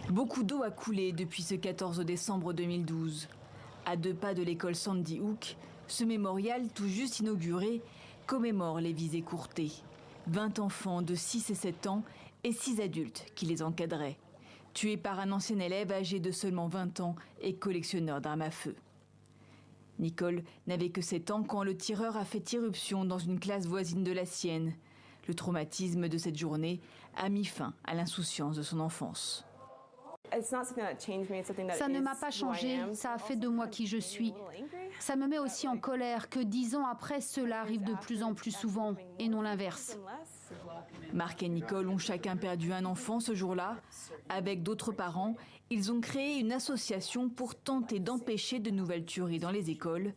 Beaucoup d'eau a coulé depuis ce 14 décembre 2012. À 2 pas de l'école Sandy Hook, ce mémorial tout juste inauguré commémore les vies écourtées. 20 enfants de 6 et 7 ans et 6 adultes qui les encadraient. Tués par un ancien élève âgé de seulement 20 ans et collectionneur d'armes à feu. Nicole n'avait que 7 ans quand le tireur a fait irruption dans une classe voisine de la sienne. Le traumatisme de cette journée a mis fin à l'insouciance de son enfance. Ça ne m'a pas changé, ça a fait de moi qui je suis. Ça me met aussi en colère que 10 ans après, cela arrive de plus en plus souvent, et non l'inverse. Marc et Nicole ont chacun perdu un enfant ce jour-là. Avec d'autres parents, ils ont créé une association pour tenter d'empêcher de nouvelles tueries dans les écoles.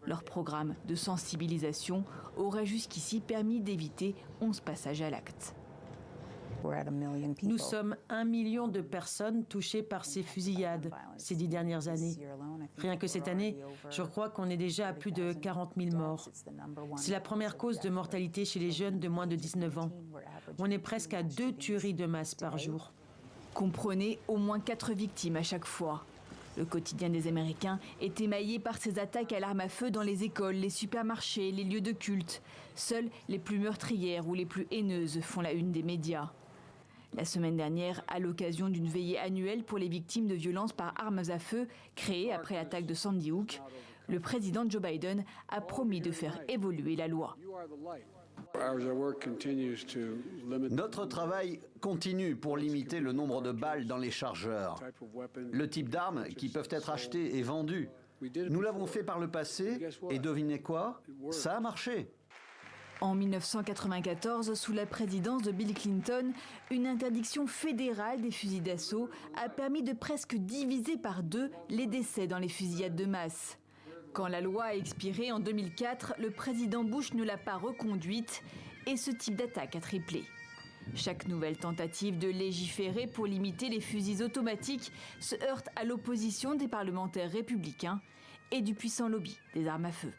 Leur programme de sensibilisation aurait jusqu'ici permis d'éviter 11 passages à l'acte. Nous sommes 1 million de personnes touchées par ces fusillades ces 10 dernières années. Rien que cette année, je crois qu'on est déjà à plus de 40 000 morts. C'est la première cause de mortalité chez les jeunes de moins de 19 ans. On est presque à 2 tueries de masse par jour. Comprenez, au moins 4 victimes à chaque fois. Le quotidien des Américains est émaillé par ces attaques à l'arme à feu dans les écoles, les supermarchés, les lieux de culte. Seules les plus meurtrières ou les plus haineuses font la une des médias. La semaine dernière, à l'occasion d'une veillée annuelle pour les victimes de violences par armes à feu créée après l'attaque de Sandy Hook, le président Joe Biden a promis de faire évoluer la loi. Notre travail continue pour limiter le nombre de balles dans les chargeurs, le type d'armes qui peuvent être achetées et vendues. Nous l'avons fait par le passé et devinez quoi? Ça a marché. En 1994, sous la présidence de Bill Clinton, une interdiction fédérale des fusils d'assaut a permis de presque diviser par 2 les décès dans les fusillades de masse. Quand la loi a expiré en 2004, le président Bush ne l'a pas reconduite et ce type d'attaque a triplé. Chaque nouvelle tentative de légiférer pour limiter les fusils automatiques se heurte à l'opposition des parlementaires républicains et du puissant lobby des armes à feu.